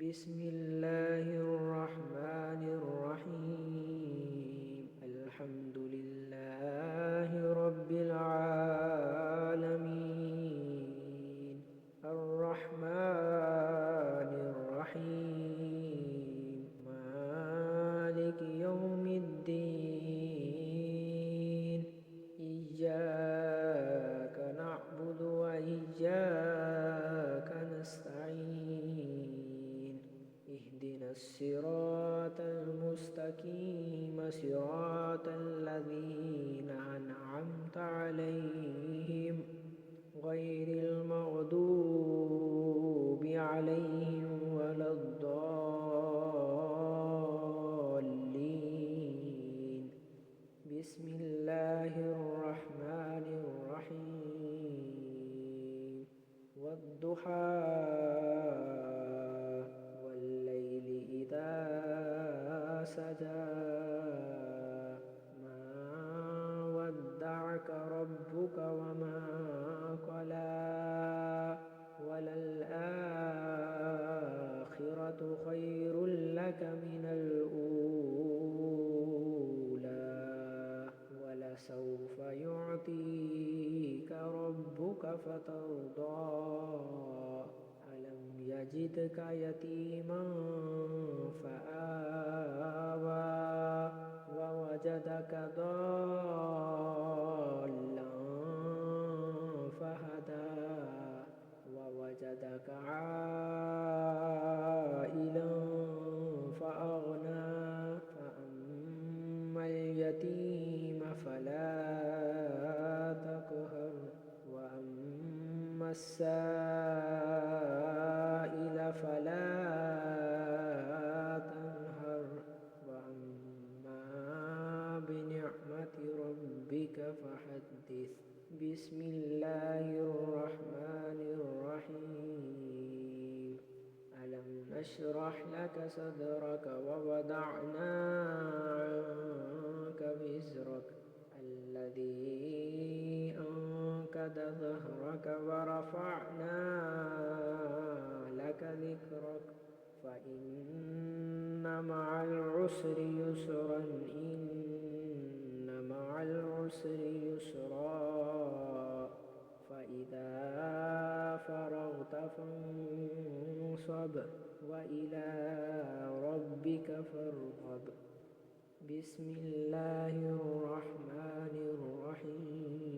بسم الله الرحمن الرحيم الحمد لله رب العالمين الرحمن الرحيم مالك يوم الدين إياك نعبد وإياك نستعين اهدنا الصراط المستقيم صراط الذين أنعمت عليهم غير المغضوب عليهم ولا الضالين بسم الله الرحمن الرحيم والضحى والليل إذا سجى ما ودعك ربك وما قلى وللآخرة خير لك من الأولى ولسوف يعطيك ربك فترضى ألم يجدك يتيما فآوى ووجدك ضالا فهدى ووجدك عائلا فأغنى فأما اليتيم فلا تقهر وأما السائل فلا تنهر وأما بنعمة ربك فحدث بسم الله الرحمن الرحيم ألم نشرح لك صدرك ووضعنا عنك وزرك الذي أنقض ظهرك ورفعنا لك ذكرك فإن مع العسر يسرا إن مع العسر يسرا فإذا فرغت فانصب وإلى ربك فارغب بسم الله الرحمن الرحيم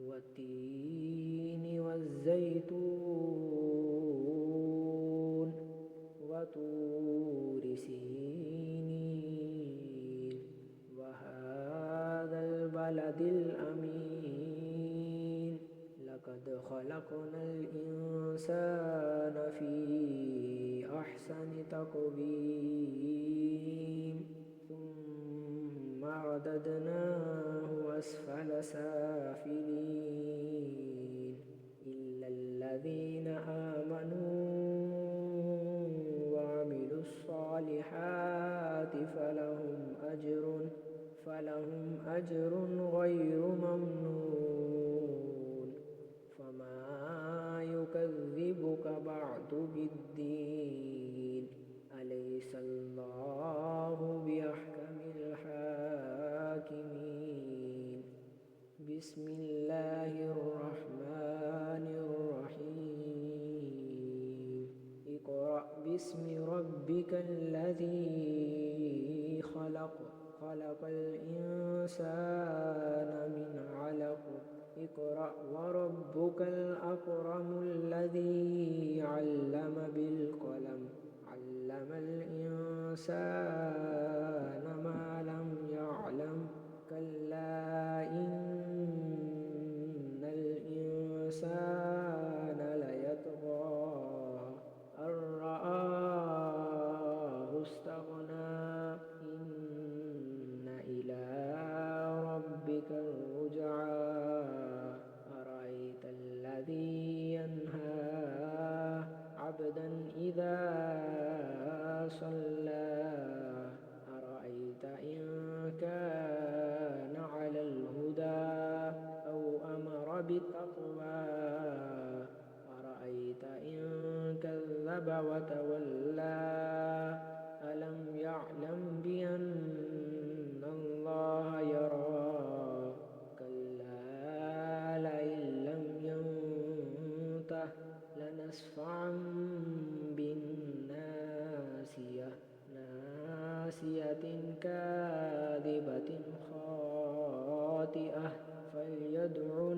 والتين والزيتون وطور سينين وهذا البلد الأمين لقد خلقنا الإنسان في أحسن تقويم ثم رددناه أسفل سافلين إلا الذين آمنوا وعملوا الصالحات فلهم أجر غير ممنون فما يكذبك بعد بالدين أليس الله بأحكم الحاكمين بسم الله الرحمن الرحيم اقرأ باسم ربك الذي خلق الإنسان من علق اقرأ وربك الأكرم الذي علم بالقلم علم الإنسان ما لم يعلم كلا إن الإنسان ليطغى أن رآه استغنى إن إلى ربك الرجعى أرأيت الذي ينهى عبدا إذا صلى أرأيت إن كان على الهدى أو أمر بالتقوى أرأيت إن كذب وتولى ألم يعلم بأن الله يرى كلا لئن لم ينته لنسفعا بالناصية ناصية كاذبة خاطئة فليدع